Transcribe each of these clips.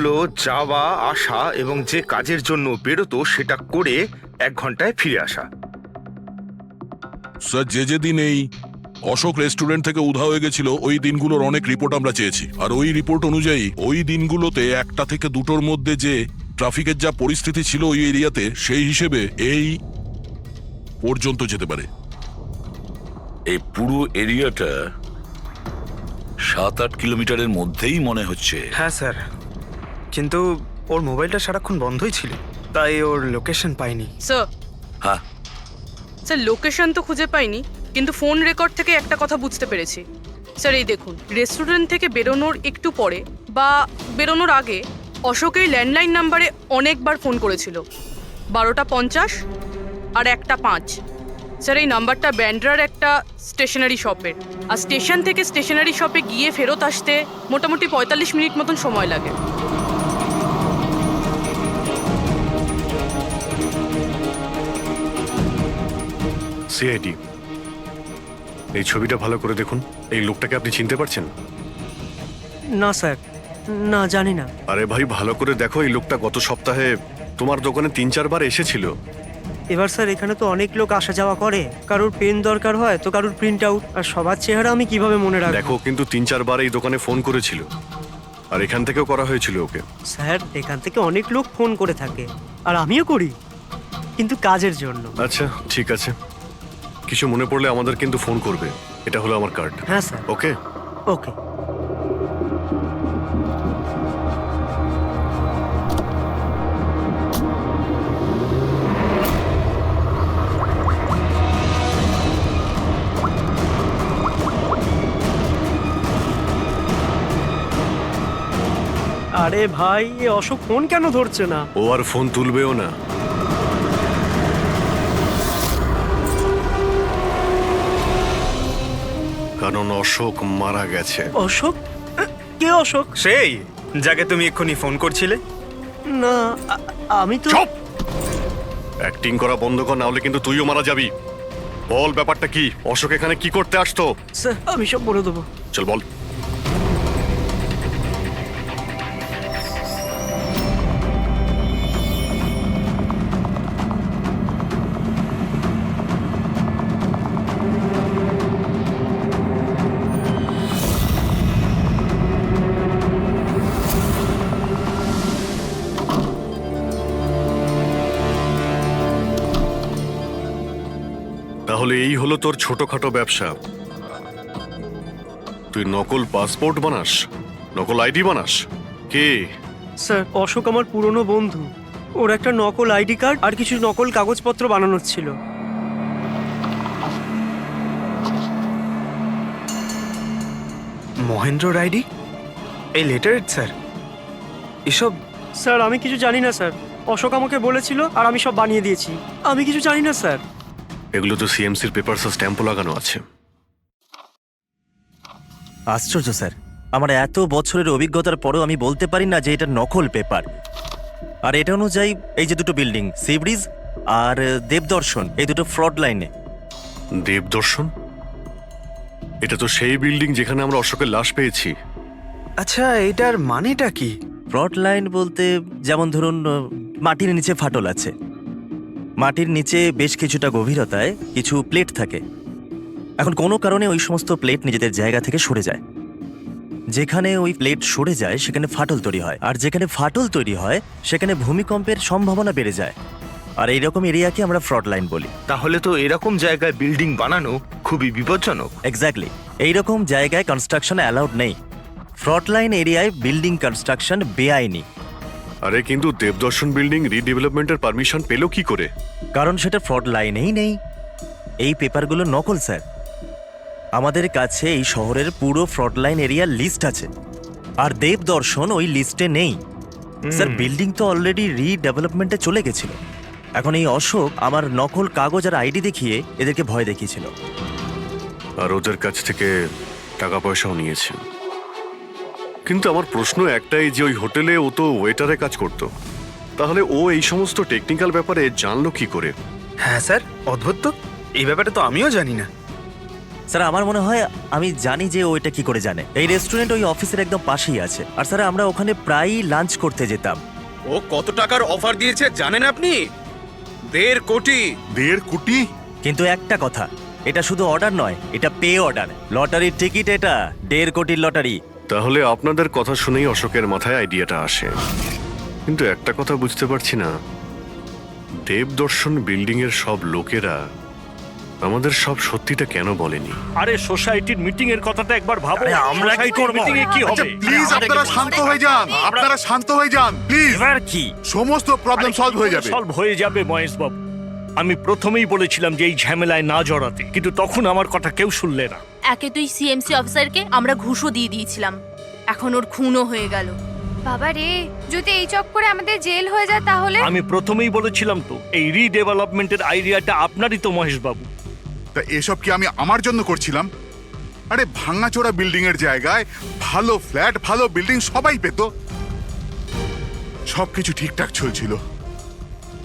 হলো যাওয়া আসা এবং যে কাজের জন্য বেরোতো সেটা করে 1 ঘন্টায় ফিরে আসা। স্যার, যে দিন এই অশোক রেস্টুরেন্ট থেকে উধাও হয়ে গেছিল ওই দিনগুলোর অনেক রিপোর্ট আমরা চেয়েছি, আর ওই রিপোর্ট অনুযায়ী ওই দিনগুলোতে 1টা থেকে 2টোর মধ্যে যে ট্রাফিকের যা পরিস্থিতি ছিল ওই এরিয়াতে, সেই হিসেবে এই পর্যন্ত যেতে পারে। এই পুরো এরিয়াটা 7-8 কিলোমিটারের মধ্যেই মনে হচ্ছে। হ্যাঁ স্যার, কিন্তু ওর মোবাইলটা সারাক্ষণ বন্ধই ছিল, তাই ওর লোকেশন পাইনি। স্যার হ্যাঁ, স্যার লোকেশন তো খুঁজে পাইনি, কিন্তু ফোন রেকর্ড থেকে একটা কথা বুঝতে পেরেছি। স্যার এই দেখুন, রেস্টুরেন্ট থেকে বেরোনোর একটু পরে বা বেরোনোর আগে অশোক এই ল্যান্ডলাইন নাম্বারে অনেকবার ফোন করেছিল, 12:50 আর 1:05। স্যার এই নাম্বারটা ব্যান্ড্রার একটা স্টেশনারি শপের, আর স্টেশন থেকে স্টেশনারি শপে গিয়ে ফেরত আসতে মোটামুটি 45 মিনিট মতন সময় লাগে। সিআইডি, এই ছবিটা ভালো করে দেখুন। এই লোকটাকে আপনি চিনতে পারছেন? না স্যার, না জানি না। আরে ভাই, ভালো করে দেখো, এই লোকটা গত সপ্তাহে তোমার দোকানে 3-4 বার এসেছিল। এবার স্যার এখানে তো অনেক লোক আসা যাওয়া করে, কারোর পেন দরকার হয় তো কারোর প্রিন্ট আউট, আর সবার চেহারা আমি কিভাবে মনে রাখবো? দেখো, কিন্তু 3-4 বার এই দোকানে ফোন করেছিল, আর এখান থেকেও করা হয়েছিল ওকে। স্যার এখান থেকে অনেক লোক ফোন করে থাকে, আর আমিও করি, কিন্তু কাজের জন্য। আচ্ছা ঠিক আছে, কিছু মনে পড়লে আমাদের কিন্তু ফোন করবে। এটা হলো আমার কার্ড। হ্যাঁ স্যার। ওকে ওকে। আরে ভাই, এ অশোক ফোন কেন ধরছে না? ও আর ফোন তুলবেও না। কারণ অশোক মারা গেছে। অশোক? কে অশোক? সেই যাকে তুমি এক্ষুনি ফোন করছিলে। না, আমি তো। চুপ! অ্যাক্টিং করা বন্ধ কর, না হলে কিন্তু তুইও মারা যাবি। বল, ব্যাপারটা কি? অশোক এখানে কি করতে আসতো? স্যার আমি সব বলে দেবো। চল বল। তাহলে এই হলো তোর ছোটখাটো ব্যবসা। তুই নকল পাসপোর্ট বানাস, নকল আইডি বানাস। কে? স্যার অশোক আমার পুরনো বন্ধু, ওর একটা নকল আইডি কার্ড আর কিছু নকল কাগজপত্র বানানোর ছিল। মহেন্দ্র রাইডি, এই লেটারেড স্যার, এসব। স্যার আমি কিছু জানি না স্যার, অশোক আমাকে বলেছিল আর আমি সব বানিয়ে দিয়েছি। আমি কিছু জানি না স্যার। এগুলো তো সিএমসির পেপারস স্ট্যাম্পও লাগানো আছে। আশ্চর্য স্যার, আমার এত বছরের অভিজ্ঞতার পরেও আমি বলতে পারি না যে এটা নকল পেপার। আর এটা অনুযায়ী এই যে দুটো বিল্ডিং, সি ব্রিজ আর দেবদর্শন, এই দুটো ফ্রড লাইনে। দেবদর্শন? এটা তো সেই বিল্ডিং যেখানে আমরা অশোকের লাশ পেয়েছি। আচ্ছা, এটার মানেটা কি? ফ্রড লাইন বলতে যেমন ধরুন মাটির নিচে ফাটল আছে, মাটির নিচে বেশ কিছুটা গভীরতায় কিছু প্লেট থাকে। এখন কোনো কারণে ওই সমস্ত প্লেট নিজেদের জায়গা থেকে সরে যায়। যেখানে ওই প্লেট সরে যায় সেখানে ফাটল তৈরি হয়, আর যেখানে ফাটল তৈরি হয় সেখানে ভূমিকম্পের সম্ভাবনা বেড়ে যায়। আর এইরকম এরিয়াকে আমরা ফ্রড লাইন বলি। তাহলে তো এরকম জায়গায় বিল্ডিং বানানো খুবই বিপজ্জনক। এক্স্যাক্টলি, এইরকম জায়গায় কনস্ট্রাকশন অ্যালাউড নেই। ফ্রড লাইন এরিয়ায় বিল্ডিং কনস্ট্রাকশন বেআইনি। আরে কিন্তু দেবদর্শন বিল্ডিং রিডেভেলপমেন্টের পারমিশন পেলো কি করে? কারণ সেটা ফ্রড লাইনেই নেই। এই পেপারগুলো নকল স্যার। আমাদের কাছে এই শহরের পুরো ফ্রড লাইন এরিয়ার লিস্ট আছে, আর দেবদর্শন ওই লিস্টে নেই। স্যার বিল্ডিং তো অলরেডি রিডেভেলপমেন্টে চলে গেছিল। এখন এই অশোক আমার নকল কাগজ আর আইডি দেখিয়ে এদেরকে ভয় দেখিয়েছিল। আর ওদের কাছ থেকে টাকা পয়সাও নিয়েছে। কিন্তু আমার প্রশ্ন একটাই, যে ওই হোটেলে ও তো ওয়েটারে কাজ করতো, তাহলে ও এই সমস্ত টেকনিক্যাল ব্যাপারে জানলো কি করে? হ্যাঁ স্যার, অদ্ভুত তো, এই ব্যাপারে তো আমিও জানি না। স্যার আমার মনে হয় আমি জানি যে ও এটা কি করে জানে। এই রেস্টুরেন্ট ওই অফিসের একদম পাশেই আছে। আর স্যার আমরা ওখানে প্রায়ই লাঞ্চ করতে যেতাম। ও কত টাকার অফার দিয়েছে জানেন আপনি? 1.5 কোটি। 1.5 কোটি? কিন্তু একটা কথা, এটা শুধু অর্ডার নয়, এটা পে অর্ডার। লটারির টিকিট এটা, 1.5 কোটির লটারি। তাহলে আপনাদের কথা শুনেই অশোকের মাথায় আইডিয়াটা আসে। কিন্তু একটা কথা বুঝতে পারছি না, দেবদর্শন বিল্ডিং এর সব লোকেরা আমাদের সব সত্যিটা কেন বলেনি? আরে সোসাইটির মিটিং এর কথাটা একবার ভাবো। আরে আমরা কি করব? মিটিং এ কি আচ্ছা হবে? প্লিজ আপনারা শান্ত হয়ে যান, আপনারা শান্ত হয়ে যান প্লিজ। এবার কি? সমস্ত প্রবলেম সলভ হয়ে যাবে। সলভ হয়ে যাবে মহেশ বাবু। আমি প্রথমেই বলেছিলাম যে এই ঝামেলায় না জড়াতে, কিন্তু তখন আমার কথা কেউ শুনলে না। একে তুই সিএমসি অফিসারকে আমরা ঘুষও দিয়ে দিয়েছিলাম, এখন ওর খুনও হয়ে গেল। বাবা রে, যদি এই চক্করে আমাদের জেল হয়ে যায় তাহলে? আমি প্রথমেই বলেছিলাম তো, এই রিডেভেলপমেন্টের আইডিয়াটা আপনারই তো মহেশ বাবু। তা এসব কি আমি আমার জন্য করছিলাম? আরে ভাঙাচোরা বিল্ডিং এর জায়গায় ভালো ফ্ল্যাট, ভালো বিল্ডিং সবাই পেত। সবকিছু ঠিকঠাক চলছিল,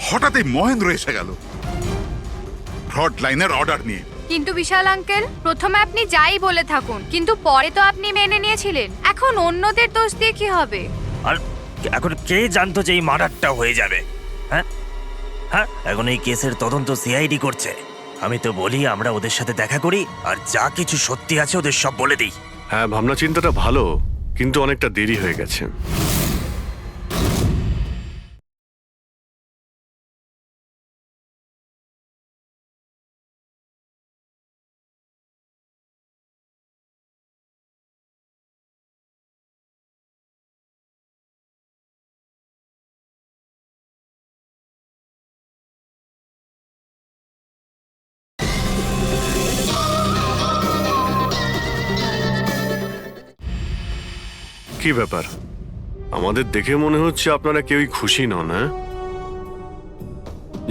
হঠাৎই মহেন্দ্র এসে গেল ফ্রড লাইনের অর্ডার নিয়ে। কিন্তু বিশাল আঙ্কেল, প্রথমে আপনি যাই বলে থাকুন, কিন্তু পরে তো আপনি মেনে নিয়েছিলেন। এখন অন্যদের দোষ দিয়ে কি হবে? আর এখন কে জানতো যে এই মার্ডারটা হয়ে যাবে? হ্যাঁ হ্যাঁ, এখন এই কেসের তদন্ত সিআইডি করছে। আমি তো বলি আমরা ওদের সাথে দেখা করি, আর যা কিছু সত্যি আছে ওদের সব বলে দিই। হ্যাঁ, ভাবনা চিন্তাটা ভালো, কিন্তু অনেকটা দেরি হয়ে গেছে। কি ব্যাপার, আমাদের দেখে মনে হচ্ছে আপনারা কেউই খুশি নন। হ্যাঁ,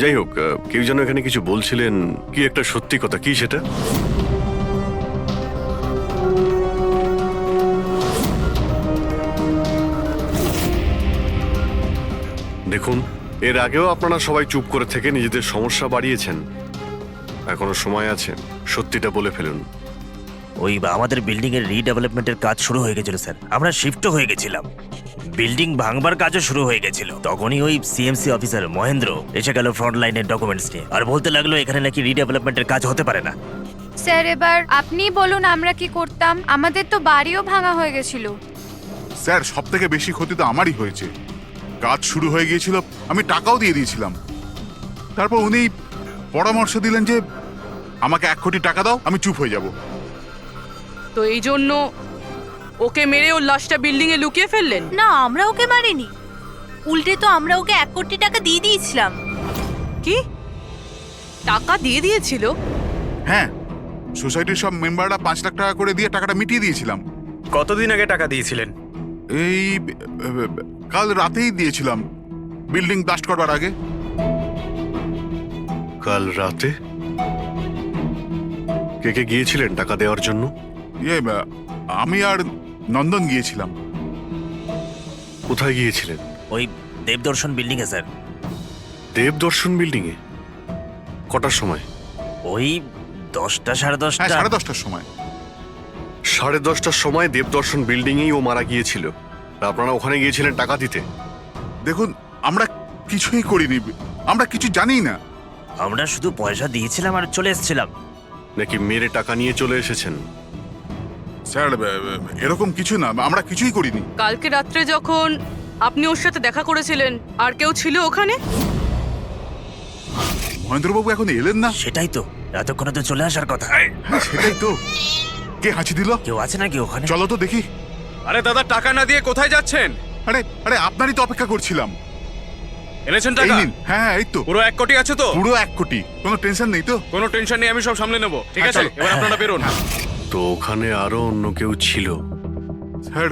যাই হোক, কেউ যেন এখানে কিছু বলছিলেন, কি একটা সত্যি কথা, কি সেটা? দেখুন, এর আগেও আপনারা সবাই চুপ করে থেকে নিজেদের সমস্যা বাড়িয়েছেন। এখনো সময় আছে, সত্যিটা বলে ফেলুন। ওই আমাদের বিল্ডিং এর রিডেভেলপমেন্টের কাজ শুরু হয়ে গেছিল স্যার, আমরা শিফটও হয়ে গেছিলাম, বিল্ডিং ভাঙবার কাজও শুরু হয়ে গেছিল। তখনই ওই সিএমসি অফিসার মহেন্দ্র এসে গেল ফ্রন্ট লাইনের ডকুমেন্টস নিয়ে, আর বলতে লাগলো এখানে নাকি রিডেভেলপমেন্টের কাজ হতে পারে না। স্যার এবার আপনি বলুন আমরা কি করতাম? আমাদের তো বাড়িও ভাঙা হয়ে গেছিল। স্যার সব থেকে বেশি ক্ষতি তো আমারই হয়েছে। কাজ শুরু হয়ে গিয়েছিল, আমি টাকাও দিয়ে দিয়েছিলাম। তারপর উনি পরামর্শ দিলেন যে আমাকে 1 কোটি টাকা দাও, আমি চুপ হয়ে যাব। তো এই জন্য ওকে মেরে ওর লাশটা বিল্ডিং এ লুকিয়ে ফেললেন? না, আমরা ওকে মারিনি, উল্টে তো আমরা ওকে 1 কোটি টাকা দিয়ে দিয়েছিলাম। কি টাকা দিয়ে দিয়েছিল? হ্যাঁ, সোসাইটির সব মেম্বাররা 5 লাখ টাকা করে দিয়ে টাকাটা মিটিয়ে দিয়েছিলাম। কতদিন আগে টাকা দিয়েছিলেন? এই কাল রাতেই দিয়েছিলাম, বিল্ডিং ব্লাস্ট করবার আগে। কাল রাতে? কে কে গিয়েছিলেন টাকা দেওয়ার জন্য? আমি আর নন্দন গিয়েছিলাম। কোথায় গিয়েছিলেন? ওই দেবদর্শন বিল্ডিং এ স্যার। দেবদর্শন বিল্ডিং এ? কটার সময়? ওই 10টা সাড়ে হ্যাঁ, 10টা। 10:30টার সময়। 10:30টার সময় দেবদর্শন বিল্ডিং এই ও মারা গিয়েছিল। আর আপনারা ওখানে গিয়েছিলেন টাকা দিতে? দেখুন, আমরা কিছুই করিনি, আমরা কিছু জানি না। আমরা শুধু পয়সা দিয়েছিলাম আর চলে এসেছিলাম। নাকি মেরে টাকা নিয়ে চলে এসেছেন? স্যার এরকম কিছু না, আমরা কিছুই করিনি। কালকে রাত্রে যখন আপনি ওর সাথে দেখা করেছিলেন, আর কেউ ছিল ওখানে? মহেন্দ্রবাবু এখন এলেন না। সেটাই তো, এতক্ষণে তো চলে আসার কথা। হ্যাঁ, সেটাই তো। কে হাঁচি দিল? কেউ আছে নাকি ওখানে? চলো তো দেখি। আরে দাদা, টাকা না দিয়ে কোথায় যাচ্ছেন? আরে আরে আপনারই তো অপেক্ষা করছিলাম। এনেছেন এই টাকা? নিন। হ্যাঁ, এই তো পুরো 1 কোটি আছে তো? পুরো 1 কোটি, কোনো টেনশন নেই তো? কোনো টেনশন নেই, আমি সব সামলে নেব। ঠিক হ্যাঁ, আছে, চলো। এবার আপনারা বেরোন। তো ওখানে আরো অন্য কেউ ছিল? স্যার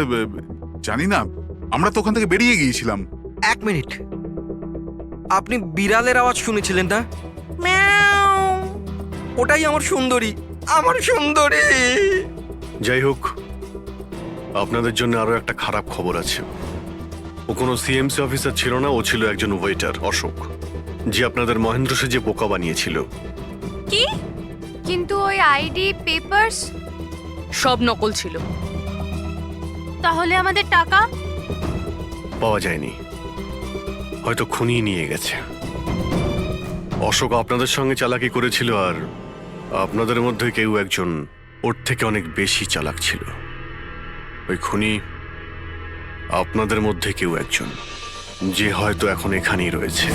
জানি না, আমরা তো ওখান থেকে বেরিয়ে গিয়েছিলাম। 1 মিনিট, আপনি বিড়ালের আওয়াজ শুনেছিলেন না? ওটাই আমার সুন্দরী, আমার সুন্দরী। যাই হোক, আপনাদের জন্য আরো একটা খারাপ খবর আছে। ও কোনো সিএমসি অফিসার ছিল না, ও ছিল একজন ওয়েটার, অশোক, যে আপনাদের মহেন্দ্র সেজে বোকা বানিয়েছিল। কি? কিন্তু ওই আইডি পেপারস সব নকল ছিল। তাহলে আমাদের টাকা? পাওয়া যায়নি, হয়তো খুনি নিয়ে গেছে। অশোক আপনাদের সঙ্গে চালাকি করেছিল, আর আপনাদের মধ্যে কেউ একজন ওর থেকে অনেক বেশি চালাক ছিল। ওই খুনি আপনাদের মধ্যে কেউ একজন, যে হয়তো এখন এখানেই রয়েছে।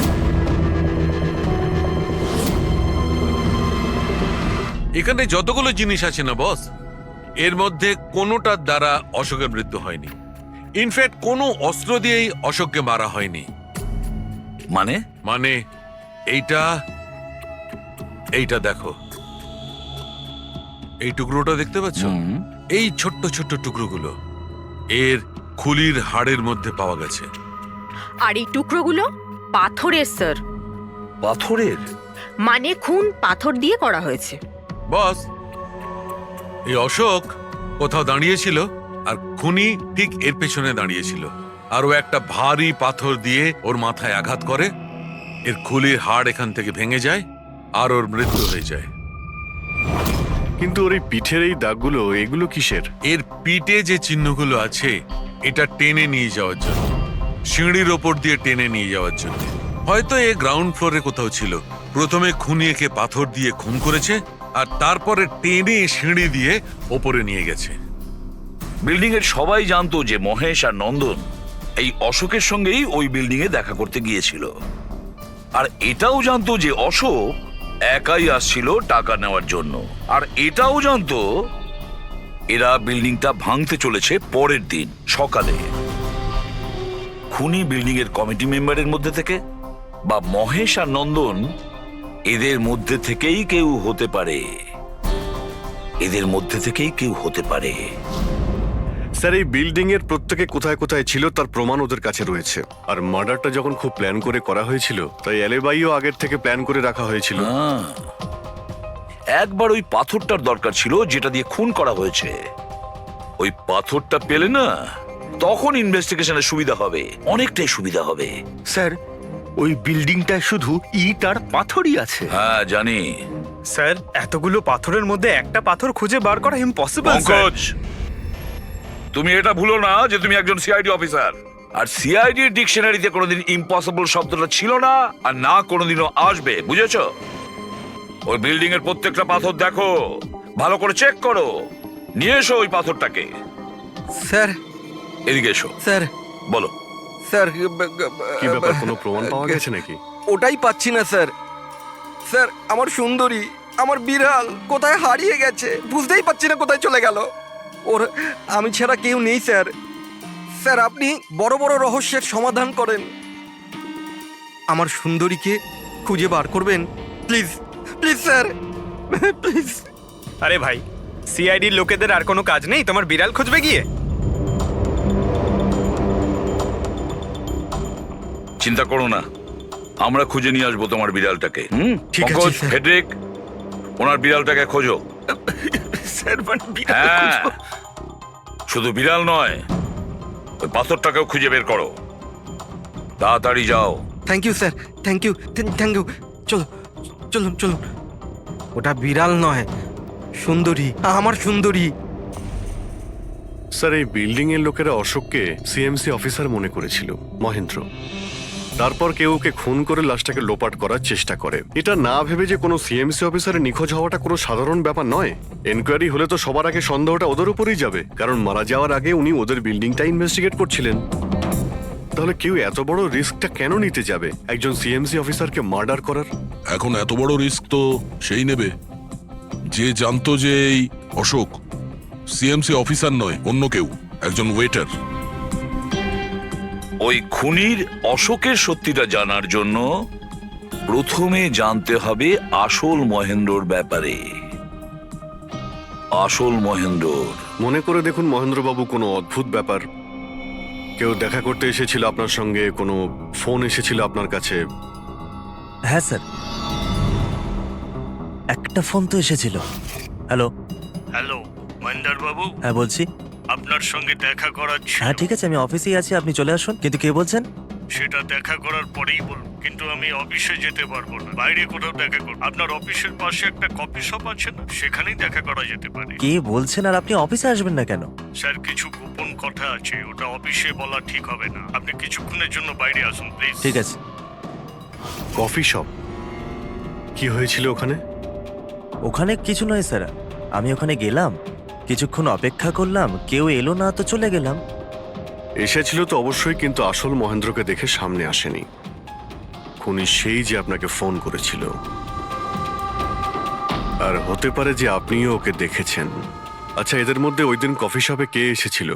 এখানে যতগুলো জিনিস আছে না বস, এর মধ্যে কোনোটার দ্বারা অশোকের মৃত্যু হয়নি। ইনফ্যাক্ট কোনো অস্ত্র দিয়েই অশোককে মারা হয়নি। মানে মানে এইটা এইটা দেখো, এই টুকরোটা দেখতে পাচ্ছ? এই ছোট্ট ছোট্ট টুকরোগুলো এর খুলির হাড়ের মধ্যে পাওয়া গেছে। আর এই টুকরোগুলো পাথরের স্যার। পাথরের? মানে খুন পাথর দিয়ে করা হয়েছে। বস, এই অশোক কোথাও দাঁড়িয়েছিল আর খুনি ঠিক এর পেছনে দাঁড়িয়েছিল, আর ও একটা ভারী পাথর দিয়ে ওর মাথায় আঘাত করে, এর খুলির হাড় এখান থেকে ভেঙে যায় আর ওর মৃত্যু হয়ে যায়। কিন্তু ওর এই পিঠের এই দাগগুলো, এগুলো কিসের? এর পিঠে যে চিহ্নগুলো আছে, এটা টেনে নিয়ে যাওয়ার জন্য, সিঁড়ির ওপর দিয়ে টেনে নিয়ে যাওয়ার জন্য। হয়তো এ গ্রাউন্ড ফ্লোরে কোথাও ছিল। প্রথমে খুনি একে পাথর দিয়ে খুন করেছে, আর তারপরে টেনে সিঁড়ি দিয়ে ওপরে নিয়ে গেছে। বিল্ডিং এর সবাই জানতো যে মহেশ আর নন্দন এই অশোকের সঙ্গেই ওই বিল্ডিং এ দেখা করতে গিয়েছিল, আর এটাও জানতো যে অশোক একাই আসছিল টাকা নেওয়ার জন্য, আর এটাও জানতো এরা বিল্ডিংটা ভাঙতে চলেছে পরের দিন সকালে। খুনি বিল্ডিং এর কমিটি মেম্বারের মধ্যে থেকে বা মহেশ আর নন্দন এদের মধ্যে থেকেই কেউ হতে পারে, এদের মধ্যে থেকেই কেউ হতে পারে। স্যার, এই বিল্ডিং এর প্রত্যেকে কোথায় কোথায় ছিল তার প্রমাণ ওদের কাছে রয়েছে। আর মার্ডারটা যখন খুব প্ল্যান করে করা হয়েছিল, তাই এলেবাইও আগের থেকে প্ল্যান করে রাখা হয়েছিল। একবার ওই পাথরটার দরকার ছিল যেটা দিয়ে খুন করা হয়েছে। ওই পাথরটা পেলে না, তখন ইনভেস্টিগেশনের সুবিধা হবে, অনেকটাই সুবিধা হবে। স্যার, ওই বিল্ডিংটায় শুধু ইট আর পাথরই আছে। হ্যাঁ জানি। স্যার, এতগুলো পাথরের মধ্যে একটা পাথর খুঁজে বার করা ইম্পসিবল। পঙ্কজ, তুমি এটা ভুলো না যে তুমি একজন সিআইডি অফিসার, আর সিআইডি ডিকশনারিতে কোনোদিন ইম্পসিবল শব্দটা ছিল না, আর না কোনোদিনও আসবে, বুঝেছো? ওই বিল্ডিং এর প্রত্যেকটা পাথর দেখো, ভালো করে চেক করো, নিয়ে এসো ওই পাথরটাকে। স্যার, এদিকে এসো। স্যার, বলো। স্যার, কি ব্যাপার, কোনো প্রমাণ পাওয়া গেছে নাকি? ওটাই পাচ্ছি না স্যার। স্যার, আমার সুন্দরী, আমার বিড়াল কোথায় হারিয়ে গেছে, বুঝতেই পারছি না কোথায় চলে গেল। ওর আমি ছাড়া কেউ নেই স্যার। স্যার, আপনি বড় বড় রহস্যের সমাধান করেন, আমার সুন্দরীকে খুঁজে বার করবেন প্লিজ, প্লিজ স্যার, প্লিজ। আরে ভাই, সিআইডির লোকেদের আর কোনো কাজ নেই তোমার বিড়াল খুঁজবে গিয়ে? চিন্তা করো না, আমরা খুঁজে নিয়ে আসবো তোমার বিড়ালটাকে। ঠিক আছে, পঙ্কজ, স্যার। ফেডরিক, ওনার বিড়ালটাকে খোঁজো। স্যার, মানে বিড়াল হ্যাঁ, খুঁজবো? শুধু বিড়াল নয়, ওই পাথরটাকেও খুঁজে বের করো, তাড়াতাড়ি যাও। Thank you sir, thank you, thank you. চলো, চলুন চলুন। ওটা বিড়াল নয়, সুন্দরী, আমার সুন্দরী। স্যার, এই বিল্ডিং এর লোকেরা অশোককে সিএমসি অফিসার মনে করেছিল, মহেন্দ্র। তারপর কেউ ওকে খুন করে লাশটাকে লোপাট করার চেষ্টা করে। এটা না ভেবে যে কোনো সিএমসি অফিসারের নিখোঁজ হওয়াটা কোনো সাধারণ ব্যাপার নয়। এনকোয়ারি হলে তো সবার আগে সন্দেহটা ওদের উপরেই যাবে, কারণ মারা যাওয়ার আগে উনি ওদের বিল্ডিংটা ইনভেস্টিগেট করছিলেন। তাহলে কেউ এত বড় রিস্কটা কেন নিতে যাবে একজন সিএমসি অফিসারকে মার্ডার করার? এখন এত বড় রিস্ক তো সেই নেবে যে জানতো যে এই অশোক সিএমসি অফিসার নয়, অন্য কেউ, একজন ওয়েটার। ওই খুনির অশোকের সত্যিটা জানার জন্য প্রথমে জানতে হবে আসল মহেন্দ্রর ব্যাপারে। আসল মহেন্দ্র মনে করে দেখুন মহেন্দ্রবাবু, কোনো অদ্ভুত ব্যাপার, কেউ দেখা করতে এসেছিল আপনার সঙ্গে, কোনো ফোন এসেছিল আপনার কাছে? হ্যাঁ স্যার, একটা ফোন তো এসেছিল। হ্যালো। হ্যালো মহেন্দ্র বাবু, হ্যাঁ বলছি। আপনার সঙ্গে দেখা করার ছিল। হ্যাঁ ঠিক আছে, আমি অফিসেই আছি, আপনি চলে আসুন। কিন্তু কে বলছেন? সেটা দেখা করার পরেই বলুন, কিন্তু আমি অফিসে যেতে পারবো না, বাইরে কোথাও দেখা করব। আপনার অফিসের পাশে একটা কফি শপ আছে না, সেখানেই দেখা করা যেতে পারে। কে বলছেন? আর আপনি অফিসে আসবেন না কেন? স্যার, কিছু গোপন কথা আছে, ওটা অফিসে বলা ঠিক হবে না। আপনি কিছুক্ষণের জন্য বাইরে আসুন প্লিজ। ঠিক আছে। Coffee shop? কি হয়েছিল ওখানে? ওখানে কিছু নয় স্যার, আমি ওখানে গেলাম, কিছুক্ষণ অপেক্ষা করলাম, কেউ এলো না, তো চলে গেলাম। এসেছিল তো অবশ্যই, কিন্তু আসল মহেন্দ্রকে দেখে সামনে আসেনি। খুনি সেই যে আপনাকে ফোন করেছিল। আর হতে পারে যে আপনিও ওকে দেখেছেন। আচ্ছা, এদের মধ্যে ওই দিন কফি শপে কে এসেছিল?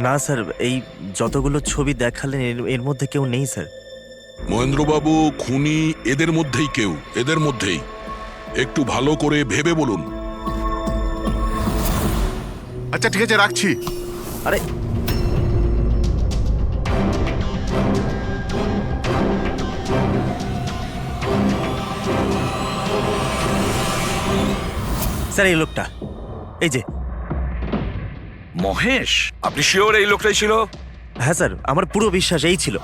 না স্যার, এই যতগুলো ছবি দেখালেন এর মধ্যে কেউ নেই স্যার। মহেন্দ্রবাবু, খুনি এদের মধ্যেই কেউ, এদের মধ্যেই। একটু ভালো করে ভেবে বলুন। আচ্ছা ঠিক আছে, রাখছি। আরে স্যার, এই লোকটা, এই যে মহেশ, আপনি শিওর এই লোকটাই ছিল? হ্যাঁ স্যার, আমার পুরো বিশ্বাস এই ছিল।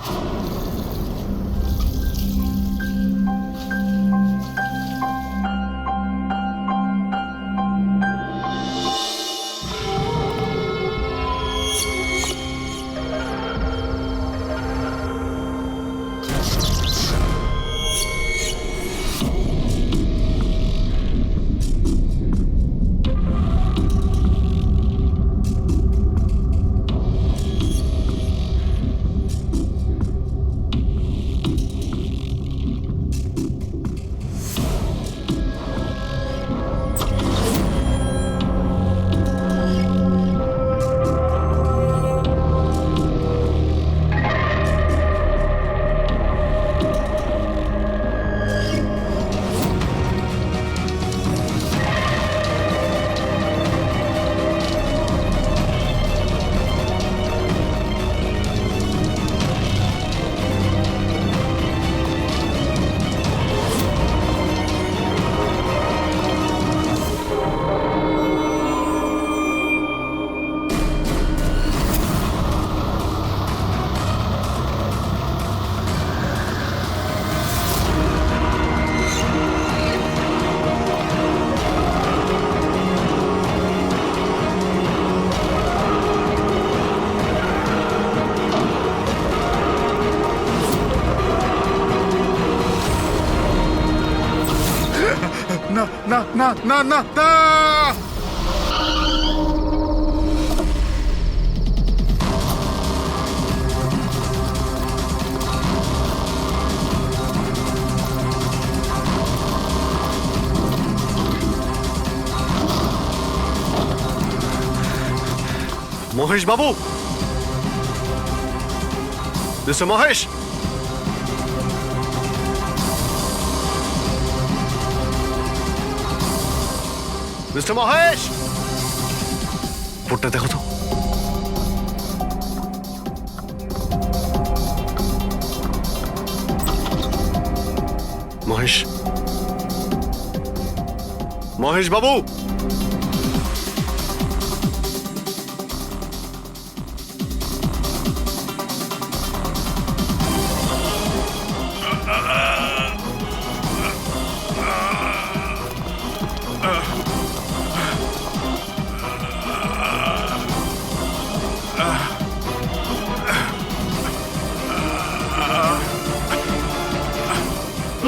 না না না না না না! মহেশ বাবু, মিস্টার মহেশ, মিস্টার মহেশ, ফোনটা দেখো তো। মহেশ, মহেশ বাবু,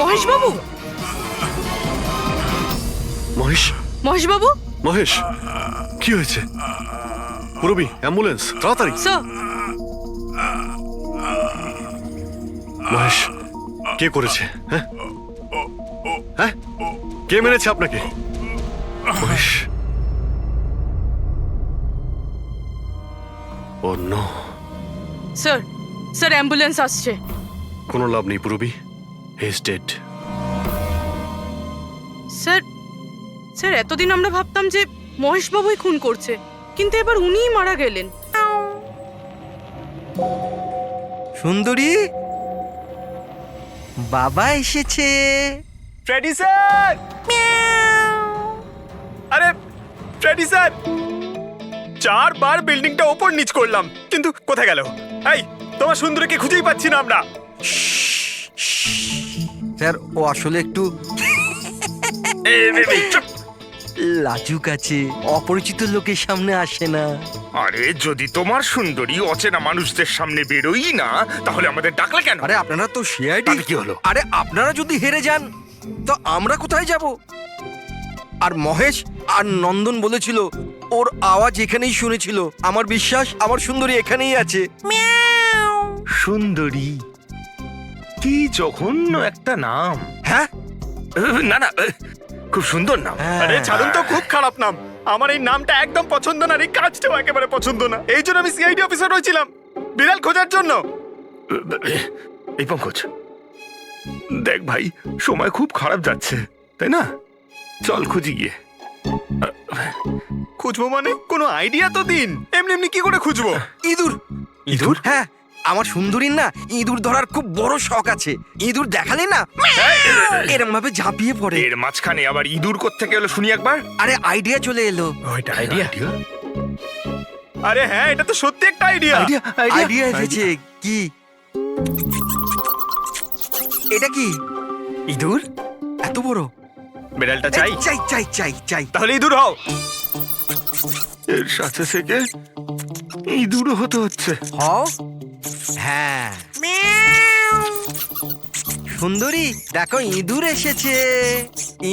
মহেশ বাবু, মহেশ, মহেশ বাবু, মহেশ, কি হয়েছে? পুরবি, অ্যাম্বুলেন্স, তাড়াতাড়ি। স্যার, মহেশ, কে করেছে? হ্যাঁ হ্যাঁ, কে মেরেছে আপনাকে? মহেশ, ও নো। স্যার, স্যার, অ্যাম্বুলেন্স আসছে। কোনো লাভ নেই পুরবি, he is dead. Sir, sir, এতদিন আমরা ভাবতাম যে মহেশ বাবুই খুন করছে, কিন্তু এবার উনিই মারা গেলেন। সুন্দরী, বাবা এসেছে। Freddy sir! আরে ফ্রেডি স্যার, 4 বার বিল্ডিংটা ওপর নিচ করলাম, কিন্তু কোথায় গেল? এই, তোমার সুন্দরীকে খুঁজেই পাচ্ছি না আমরা। স্যার, ও আসলে একটু লাজুক আছে, অপরিচিত লোকের সামনে আসে না। আরে যদি তোমার সুন্দরী অচেনা মানুষদের সামনে বেরোই না, তাহলে আমাদের ডাকলে কেন? আরে আপনারা তো সিআইডি। তাতে কি হলো? আরে আপনারা যদি হেরে যান তো আমরা কোথায় যাব? আর মহেশ আর নন্দন বলেছিল ওর আওয়াজ এখানেই শুনেছিল। আমার বিশ্বাস আমার সুন্দরী এখানেই আছে। সুন্দরী, কি জঘন্য একটা নাম। হ্যাঁ, না না, খুব সুন্দর নাম। আরে ছাড়ুন তো, খুব খারাপ নাম। আমার এই নামটা একদম পছন্দ না, আর এই কাজটাও একেবারে পছন্দ না। এই জন্য আমি সিআইডি অফিসার হয়েছিলাম, বিড়াল খোঁজার জন্য। এই পঙ্কজ, দেখ ভাই, সময় খুব খারাপ যাচ্ছে, তাই না? চল খুঁজি গিয়ে। খুঁজবো মানে কোনো আইডিয়া তো দিন। এমনি এমনি কি করে খুঁজবো? ইঁদুর। ইঁদুর? হ্যাঁ, আমার সুন্দরীর না ইঁদুর ধরার খুব বড় শখ আছে। ইঁদুর দেখালে না এরম ভাবে ঝাঁপিয়ে পড়ে। এর মাঝখানে আবার ইঁদুর কোত্থেকে এলো শুনি একবার। আরে আইডিয়া চলে এলো। ওইটা আইডিয়া? আরে হ্যাঁ, এটা তো সত্যি একটা আইডিয়া। আইডিয়া এসেছে। কি এটা? কি ইঁদুর এত বড়? বিড়ালটা চাই? চাই চাই চাই চাই। তাহলে ইঁদুর হও। এর সাথে থেকে ইঁদুরও হতে হচ্ছে। হও। হ্যাঁ, সুন্দরী দেখো ইঁদুর এসেছে।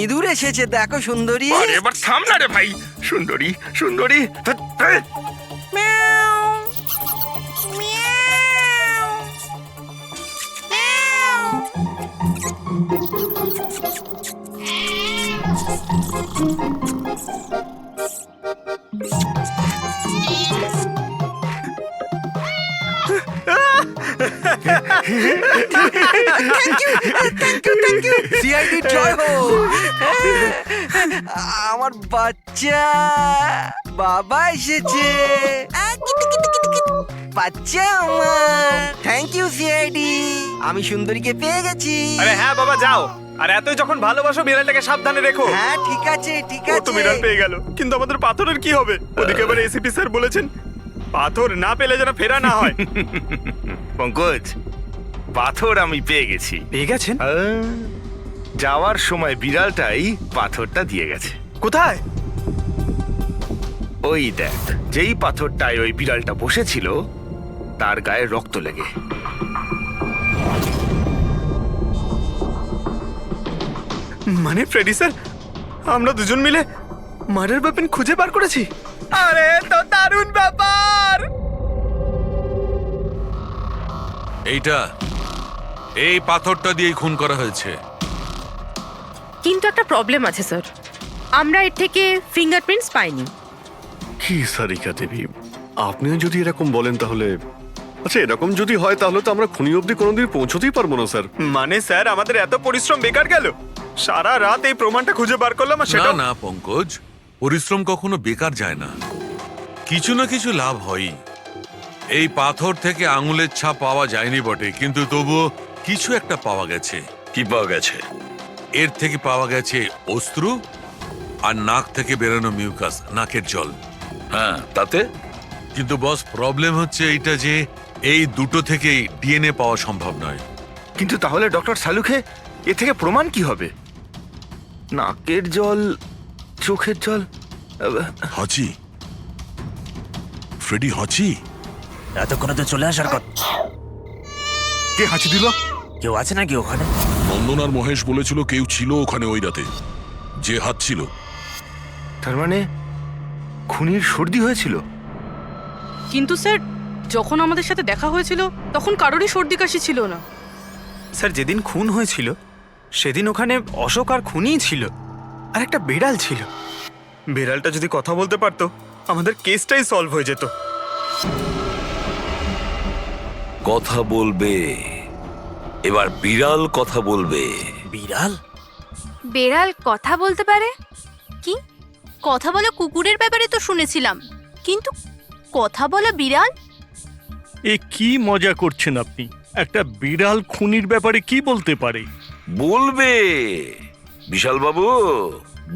ইঁদুর এসেছে, দেখো সুন্দরী। আরে এবার থাম না রে ভাই। সুন্দরী, সুন্দরী। সিআইডি জয় হোক। আমার বাচ্চা বাবা এসেছে। বাচ্চা আমার। থ্যাংক ইউ সিআইডি, আমি সুন্দরীকে পেয়ে গেছি। আরে হ্যাঁ বাবা, যাও। আর এতই যখন ভালোবাসো, বিড়ালটাকে সাবধানে রেখো। হ্যাঁ ঠিক আছে ঠিক ও আছে। তো বিড়াল পেয়ে গেল, কিন্তু আমাদের পাথরের কি হবে? ওদিকে আবার এসিপি স্যার বলেছেন পাথর না পেলে যেন ফেরা না হয়। পঙ্কজ, পাথর আমি পেয়ে গেছি। পেয়ে গেছেন? যাওয়ার সময় বিড়ালটাই পাথরটা দিয়ে গেছে। কোথায়? ওই দেখ, যেই পাথরটায় ওই বিড়ালটা বসেছিল তার গায়ে রক্ত লেগে। মানে ফ্রেডি স্যার, আমরা দুজন মিলে মার্ডার ওয়েপন খুঁজে বার করেছি। আরে তো দারুণ ব্যাপার। এই পাথরটা দিয়েই খুন করা হয়েছে। কিন্তু একটা প্রবলেম আছে স্যার, আমরা এর থেকে ফিঙ্গারপ্রিন্টস পাইনি। কি সারিকা দেবী, আপনিও যদি এরকম বলেন তাহলে আচ্ছা, এরকম যদি হয় তাহলে তো আমরা খুনি অবধি কোনোদিন পৌঁছতেই পারবো না স্যার। মানে স্যার, আমাদের এত পরিশ্রম বেকার গেল। সারা রাত এই প্রমাণটা খুঁজে বার করলাম, আর সেটা না পঙ্কজ, পরিশ্রম কখনো বেকার যায় না, কিছু না কিছু লাভ হয়ই। এই পাথর থেকে আঙুলের ছাপ পাওয়া যায়নি বটে, কিন্তু তবুও কিছু একটা পাওয়া গেছে। কি পাওয়া গেছে? এর থেকে পাওয়া গেছে অস্ত্র আর নাক থেকে বেরোনো মিউকাস, নাকের জল। হ্যাঁ, তাতে? কিন্তু বস, প্রবলেম হচ্ছে এইটা যে এই দুটো থেকেই ডিএনএ পাওয়া সম্ভব নয়। কিন্তু তাহলে ডক্টর সালুখে এ থেকে প্রমাণ কি হবে? নাকের জল, চোখের জল। হাঁচি, ফ্রেডি হাঁচি। এতক্ষণে তো চলে আসার কথা। কে হাঁচি দিল? কেউ আছে নাকি ওখানে? নন্দন আর মহেশ বলেছিল কেউ ছিল ওখানে ওই রাতে, যে হাত ছিল। তার মানে খুনির সর্দি হয়েছিল। কিন্তু স্যার, যখন আমাদের সাথে দেখা হয়েছিল তখন কারোরই সর্দি কাশি ছিল না। স্যার, যেদিন খুন হয়েছিল সেদিন ওখানে অশোক আর খুনিই ছিল, আর একটা বিড়াল ছিল। বিড়ালটা যদি কথা বলতে পারতো, আমাদের কেসটাই সলভ হয়ে যেত। কথা বলবে, এবার বিড়াল কথা বলবে। বিড়াল? বেড়াল কথা বলতে পারে? কি কথা বলা কুকুরের ব্যাপারে তো শুনেছিলাম, কিন্তু কথা বলা বিড়াল? এ কি মজা করছেন আপনি? একটা বিড়াল খুনির ব্যাপারে কি বলতে পারে? বলবে, বিশাল বাবু,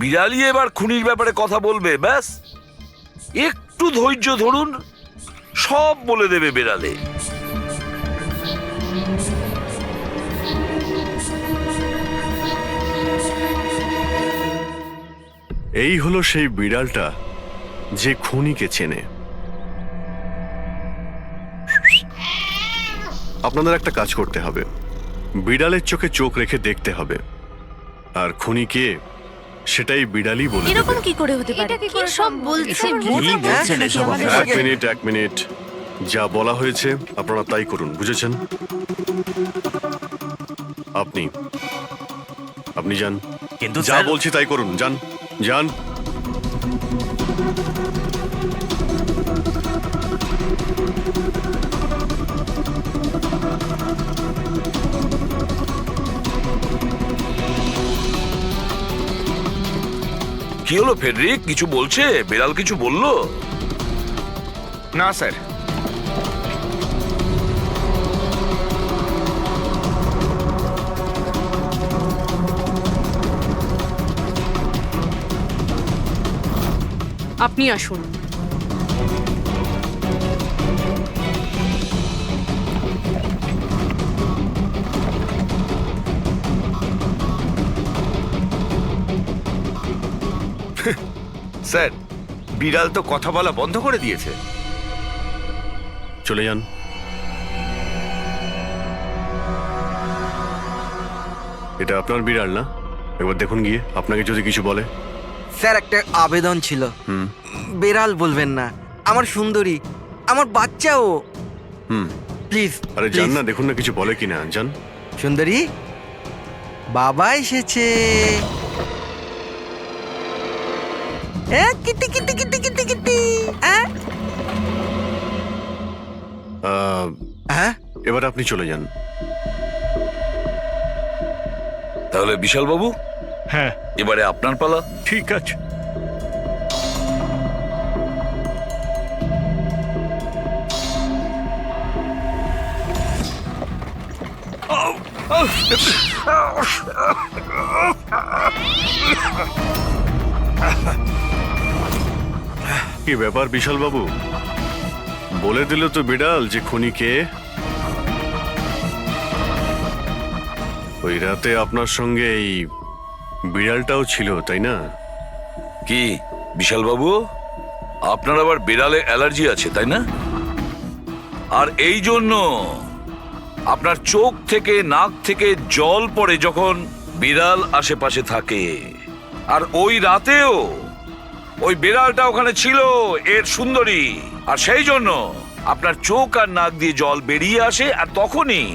বিড়ালই এবার খুনির ব্যাপারে কথা বলবে, ব্যাস একটু ধৈর্য ধরুন, সব বলে দেবে বিড়ালে। এই হলো সেই বিড়ালটা যে খুনিকে চেনে। আপনাদের একটা কাজ করতে হবে, বিড়ালের চোখে চোখ রেখে দেখতে হবে, আর খুনি কে সেটাই বিড়ালই বলে দেবে। এরকম কি করে হতে পারে? কি সব বলছেন? এক মিনিট, যা বলা হয়েছে আপনারা তাই করুন, বুঝেছেন? আপনি যান, কিন্তু যা বলছি তাই করুন, যান যান। কি হলো ফেডরিক, কিছু বলছে? বিড়াল কিছু বললো? না স্যার। আপনি আসুন। স্যার, বিড়াল তো কথা বলা বন্ধ করে দিয়েছে। চলে যান। এটা আপনার বিড়াল না? একবার দেখুন গিয়ে, আপনাকে যদি কিছু বলে। স্যার, একটা আবেদন ছিল। বেড়াল বলবেন না, আমার সুন্দরী, আমার বাচ্চাও। প্লিজ। আরে যান না, দেখুন না কিছু বলে কিনা, যান। সুন্দরী, বাবা এসেছে। Kitty Kitty Kitty Kitty Kitty. এবার আপনি চলে যান। তাহলে বিশাল বাবু, হ্যাঁ, এবারে আপনার পালা। ঠিক আছে। কি ব্যাপার বিশাল বাবু, বলে দিল তো বিড়াল যে খুনি কে। ওই রাতে আপনার সঙ্গে এই বিড়ালটাও ছিল, তাই না? কি বিশাল বাবু, আপনার আবার বিড়ালে অ্যালার্জি আছে, তাই না? আর এই জন্য আপনার চোখ থেকে নাক থেকে জল পড়ে যখন বিড়াল আশেপাশে থাকে। আর ওই রাতেও ওই বিড়ালটা ওখানে ছিল, এর সুন্দরী, আর সেই জন্য আপনার চোখ আর নাক দিয়ে জল বেরিয়ে আসে, আর তখনই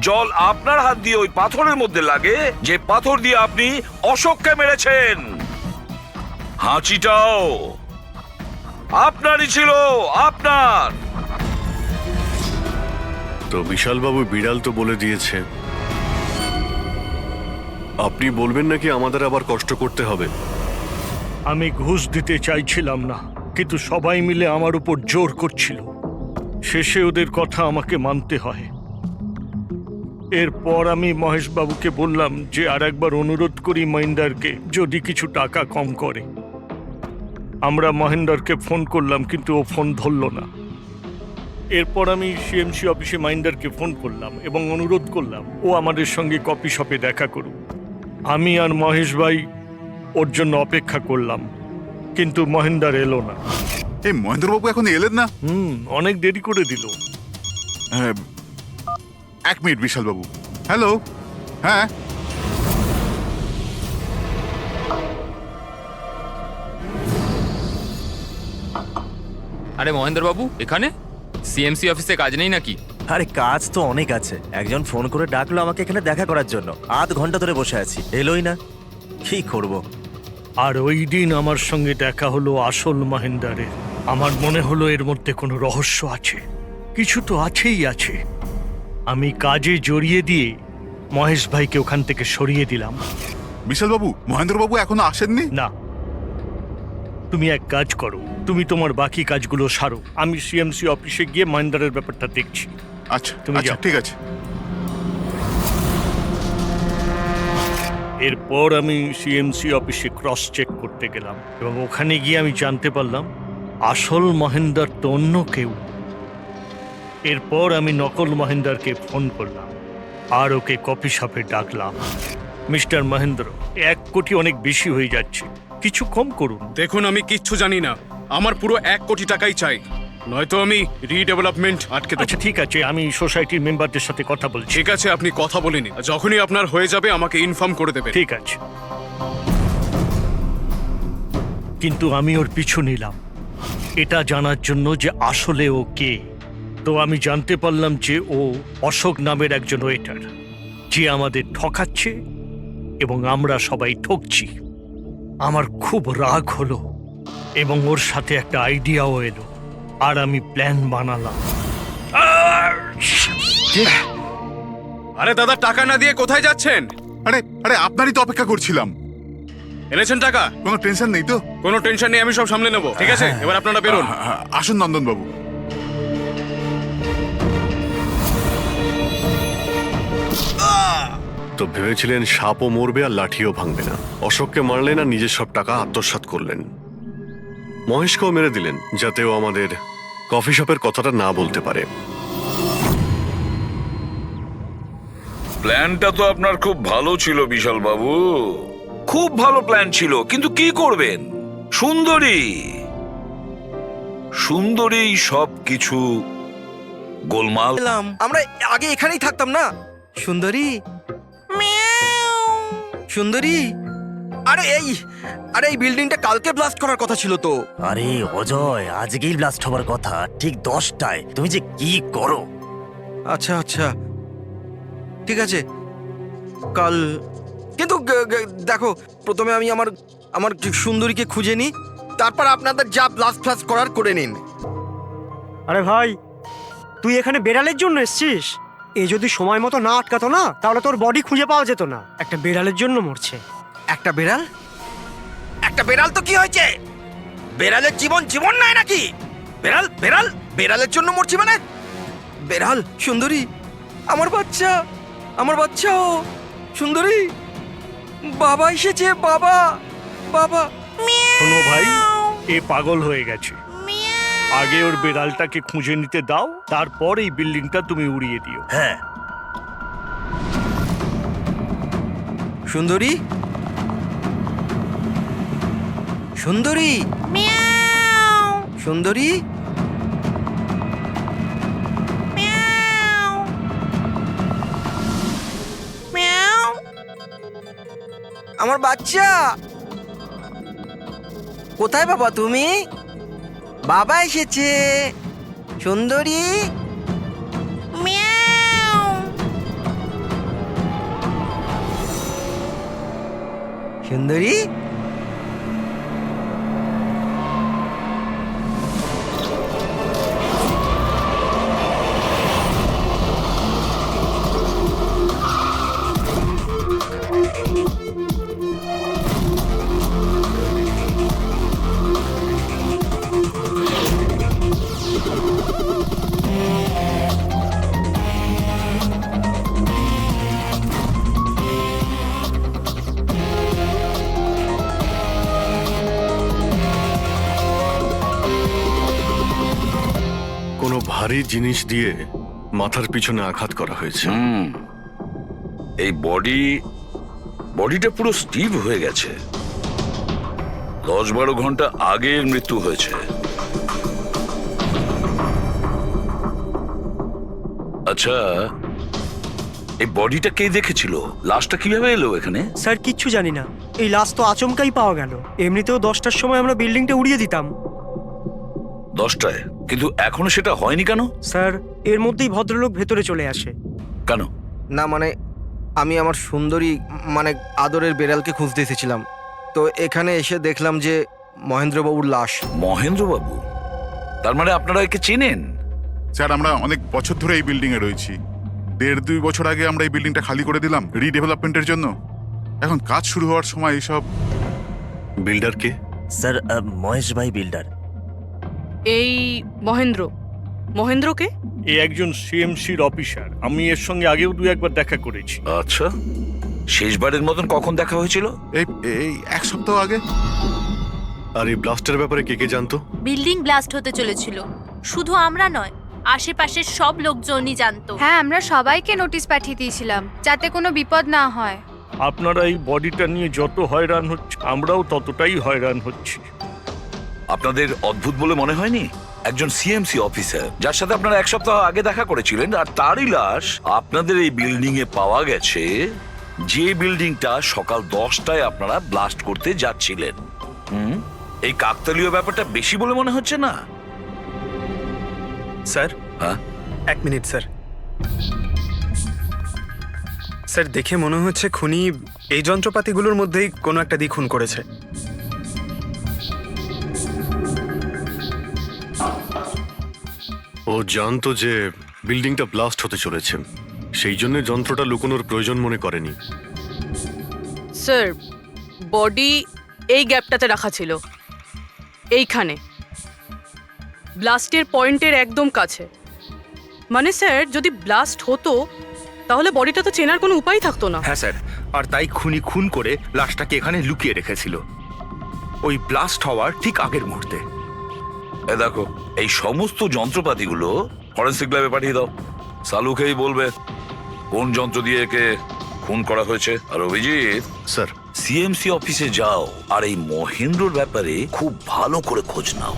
জল আপনার হাত দিয়ে ওই পাথরের মধ্যে লাগে, যে পাথর দিয়ে আপনি অশোককে মেরেছেন। হাঁচিটাও আপনারই ছিল, আপনার। তো বিশাল বাবু, বিড়াল তো বলে দিয়েছে, আপনি বলবেন নাকি আমাদের আবার কষ্ট করতে হবে? আমি ঘুষ দিতে চাইছিলাম না, কিন্তু সবাই মিলে আমার উপর জোর করছিল। শেষে ওদের কথা আমাকে মানতে হয়। এরপর আমি মহেশ বাবুকে বললাম যে আর একবার অনুরোধ করি মহিন্দারকে, যদি কিছু টাকা কম করে। আমরা মহেন্দারকে ফোন করলাম, কিন্তু ও ফোন ধরল না। এরপর আমি সিএমসি অফিসে মহিন্দারকে ফোন করলাম এবং অনুরোধ করলাম ও আমাদের সঙ্গে কফি শপে দেখা করুক। আমি আর মহেশ ভাই ওর জন্য অপেক্ষা করলাম, কিন্তু মহেন্দার এলো না। এই মহেন্দ্রবাবু এখন এলেন না? অনেক দেরি করে দিল। এক মিনিট বিশাল বাবু। হ্যালো, হ্যাঁ আরে মহেন্দ্র বাবু, এখানে সিএমসি অফিসে কাজ নেই নাকি? আরে কাজ তো অনেক আছে। একজন ফোন করে ডাকলো আমাকে এখানে দেখা করার জন্য, আধ ঘন্টা ধরে বসে আছি, এলোই না, কি করব। আর ওই দিন আমার সঙ্গে দেখা হলো আসল মহেন্দারের। আমার মনে হলো এর মধ্যে কোনো রহস্য আছে, কিছু তো আছেই আছে। আমি কাজে জড়িয়ে দিয়ে মহেশ ভাইকে ওখান থেকে সরিয়ে দিলাম। বিশাল বাবু, মহেন্দ্রবাবু এখনো আসেননি? না, তুমি এক কাজ করো, তুমি তোমার বাকি কাজগুলো সারো, আমি সিএমসি অফিসে গিয়ে মহেন্দারের ব্যাপারটা দেখছি। আচ্ছা, তুমি আচ্ছা, যাও। ঠিক আছে। এরপর আমি সিএমসি অফিসে ক্রস চেক করতে গেলাম এবং ওখানে গিয়ে আমি জানতে পারলাম আসল মহেন্দার তো অন্য কেউ। এরপর আমি নকল মহেন্দারকে ফোন করলাম আর ওকে কফি শপে ডাকলাম। মিস্টার মহেন্দ্র, 1 কোটি অনেক বেশি হয়ে যাচ্ছে, কিছু কম করুন। দেখুন, আমি কিচ্ছু জানি না, আমার পুরো 1 কোটি টাকাই চাই, নয়তো আমি রিডেভেলপমেন্ট আটকে দেব। আচ্ছা ঠিক আছে, আমি সোসাইটির মেম্বারদের সাথে কথা বলছি। ঠিক আছে, আপনি কথা বলে নিন, যখনই আপনার হয়ে যাবে আমাকে ইনফর্ম করে দেবেন। ঠিক আছে, কিন্তু আমি ওর পিছু নিলাম এটা জানার জন্য যে আসলে ও কে। তো আমি জানতে পারলাম যে ও অশোক নামের একজন ওয়েটার, যে আমাদের ঠকাচ্ছে এবং আমরা সবাই ঠকছি। আমার খুব রাগ হলো এবং ওর সাথে একটা আইডিয়াও এলো, আর আমি প্ল্যান বানালাম। আরে দাদা, টাকা না দিয়ে কোথায় যাচ্ছেন? আরে আরে আপনারই তো অপেক্ষা করছিলাম। এনেছেন টাকা? কোনো টেনশন নেই তো? কোনো টেনশন নেই, আমি সব সামলে নেব। ঠিক আছে, এবার আপনারা বেরোন। আসুন নন্দন বাবু। তো ভেবেছিলেন সাপও মরবে আর লাঠিও ভাঙবে না। অশোককে মারলেন আর নিজের সব টাকা আত্মসাৎ করলেন। মহেশকেও মেরে দিলেন যাতে ও আমাদের কফি শপের কথাটা না বলতে পারে। প্ল্যানটা তো আপনার খুব ভালো ছিল বিশাল বাবু, খুব ভালো প্ল্যান ছিল, কিন্তু কি করবেন? সুন্দরী সুন্দরী সব কিছু গোলমাল। আমরা আগে এখানেই থাকতাম না। সুন্দরী, সুন্দরী, আরে এই বিল্ডিংটা কালকে ব্লাস্ট করার কথা ছিল তো। আরে অজয়, আজকেই ব্লাস্ট হবার কথা, ঠিক 10টায়। তুমি যে কি করো! আচ্ছা আচ্ছা ঠিক আছে, কাল। কিন্তু দেখো, প্রথমে আমি আমার সুন্দরীকে খুঁজে নিই, তারপর আপনাদের যা ব্লাস্ট ফ্লাস্ট করার করে নিন। আরে ভাই, তুই এখানে বেড়ালের জন্য এসছিস? এ যদি সময় মতো না আটকাতো না, তাহলে তোর বডি খুঁজে পাওয়া যেত না। একটা বেড়ালের জন্য মরছে। একটা বেড়াল? একটা বেড়াল তো কি হয়েছে? বেড়ালের জীবন জীবন নয় নাকি? বেড়াল বেড়াল বেড়ালের জন্য মরছি মানে? বেড়াল, সুন্দরী, আমার বাচ্চা, আমার বাচ্চা। ও সুন্দরী, বাবা এসেছে, বাবা, বাবা। শোনো ভাই, এ পাগল হয়ে গেছে। আগে ওর বেড়ালটাকে খুঁজে নিতে দাও, তারপর এই বিল্ডিংটা তুমি উড়িয়ে দিও। হ্যাঁ। সুন্দরী, সুন্দরী, সুন্দরী, আমার বাচ্চা কোথায়? বাবা তুমি? বাবা এসেছে। সুন্দরী, সুন্দরী, কোনো ভারী জিনিস দিয়ে মাথার পিছনে আঘাত করা হয়েছে। এই বডিটা পুরো স্টিভ হয়ে গেছে। 10-12 ঘন্টা আগের মৃত্যু হয়েছে। আচ্ছা, এই বডিটা কে দেখেছিল? লাশটা কিভাবে এলো এখানে? স্যার কিচ্ছু জানি না, এই লাশ তো আচমকাই পাওয়া গেল। এমনিতেও 10টার সময় আমরা বিল্ডিংটা উড়িয়ে দিতাম। 10টায়? কিন্তু এখনো সেটা হয়নি কেন? স্যার, এর মধ্যেই ভদ্রলোক ভেতরে চলে আসে। কেন? না মানে আমি আমার সুন্দরী মানে আদরের বেড়ালকে খুঁজতে এসেছিলাম, তো এখানে এসে দেখলাম যে মহেন্দ্রবাবুর লাশ। মহেন্দ্রবাবু? তার মানে আপনারা একে চেনেন? স্যার, আমরা অনেক বছর ধরে এই বিল্ডিং এ রয়েছি। 1.5-2 বছর আগে আমরা এই বিল্ডিংটা খালি করে দিলাম রিডেভেলপমেন্টের জন্য। এখন কাজ শুরু হওয়ার সময় এইসব। বিল্ডার কে? স্যার, মহেশ ভাই বিল্ডার। এই মহেন্দ্রকে? এ একজন সিএমসির অফিসার, আমি এর সঙ্গে আগেও 2-1 বার দেখা করেছি। আচ্ছা, শেষবারের মতন কখন দেখা হয়েছিল? এই এই এক সপ্তাহ আগে। আর এই ব্লাস্টের ব্যাপারে কে কে জানতো? বিল্ডিং ব্লাস্ট হতে চলেছিল, শুধু আমরা নয়, আশেপাশের সব লোকজনই জানতো। হ্যাঁ, আমরা সবাইকে নোটিশ পাঠিয়ে দিয়েছিলাম যাতে কোনো বিপদ না হয়। আপনারা এই বডিটা নিয়ে যত হয়রান হচ্ছে, আমরাও ততটাই হয়রান হচ্ছি। আপনাদের অদ্ভুত বলে মনে হয়নি? একজন সিএমসি অফিসার যার সাথে আপনারা এক সপ্তাহ আগে দেখা করেছিলেন, আর তারই লাশ আপনাদের এই বিল্ডিং এ পাওয়া গেছে, যে বিল্ডিংটা সকাল 10টায় আপনারা ব্লাস্ট করতে যাচ্ছিলেন। এই কাকতালীয় ব্যাপারটা বেশি বলে মনে হচ্ছে না? স্যার, হ্যাঁ, 1 মিনিট স্যার। স্যার, দেখে মনে হচ্ছে খুনি এই যন্ত্রপাতিগুলোর মধ্যেই কোনো একটা দিয়ে খুন করেছে। ও জানতো যে বিল্ডিংটা ব্লাস্ট হতে চলেছে, সেই জন্য যন্ত্রটা লুকোনোর প্রয়োজন মনে করেনি। স্যার, বডি এই গ্যাপটাতে রাখা ছিল, এইখানে ব্লাস্টের পয়েন্টের একদম কাছে। মানে স্যার, যদি ব্লাস্ট হতো তাহলে বডিটা তো চেনার কোনো উপায় থাকতো না। হ্যাঁ স্যার, আর তাই খুনি খুন করে লাশটাকে এখানে লুকিয়ে রেখেছিল ওই ব্লাস্ট হওয়ার ঠিক আগের মুহূর্তে। দেখো, এই সমস্ত যন্ত্রপাতিগুলো ফরেন্সিক ল্যাবে পাঠিয়ে দাও। সালুকেই বলবে কোন যন্ত্র দিয়ে একে খুন করা হয়েছে। আর অভিজিৎ স্যার, সিএমসি অফিসে যাও আর এই মহেন্দ্রর ব্যাপারে খুব ভালো করে খোঁজ নাও।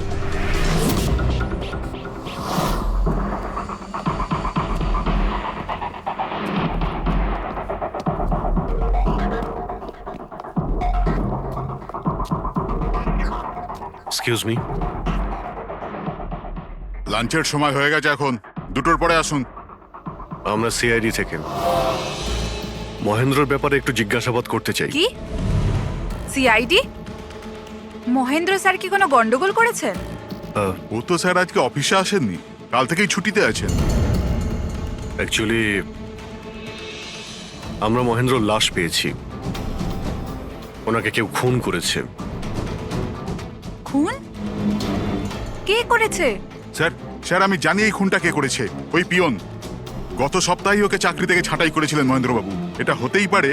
Excuse me. লাঞ্চের সময় হয়ে গেছে, এখন 2টোর পরে আসুন। আমরা সিআইডি থেকে মহেন্দ্রর ব্যাপারে একটু জিজ্ঞাসাবাদ করতে চাই। কি সিআইডি? মহেন্দ্র স্যার কি কোনো গন্ডগোল করেছেন? ও তো স্যার আজকে অফিসে আসেননি, কাল থেকেই ছুটিতে আছেন। অ্যাকচুয়ালি আমরা মহেন্দ্রর লাশ পেয়েছি, ওনাকে কেউ খুন করেছে। খুন? কে করেছে? স্যার স্যার আমি জানি এই খুনটা কে করেছে। ওই পিয়ন গত সপ্তাহেই ওকে চাকরি থেকে ছাঁটাই করেছিলেন মহেন্দ্রবাবু। এটা হতেই পারে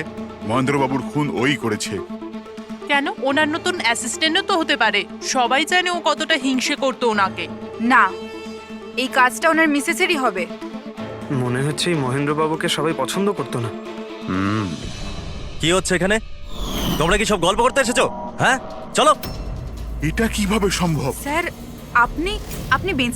মহেন্দ্রবাবুর খুন ওই করেছে। কেন? ওনার নতুন অ্যাসিস্ট্যান্টও তো হতে পারে, সবাই জানে ও কতটা হিংসে করতো ওনাকে। না, এই কাজটা ওনার মিসেসেরই হবে। মনে হচ্ছে এই মহেন্দ্রবাবুকে সবাই পছন্দ করতো না। কি হচ্ছে এখানে? তোমরা কি সব গল্প করতে এসেছো? হ্যাঁ, চলো। এটা কিভাবে সম্ভব? স্যার, আপনি বেঞ্চে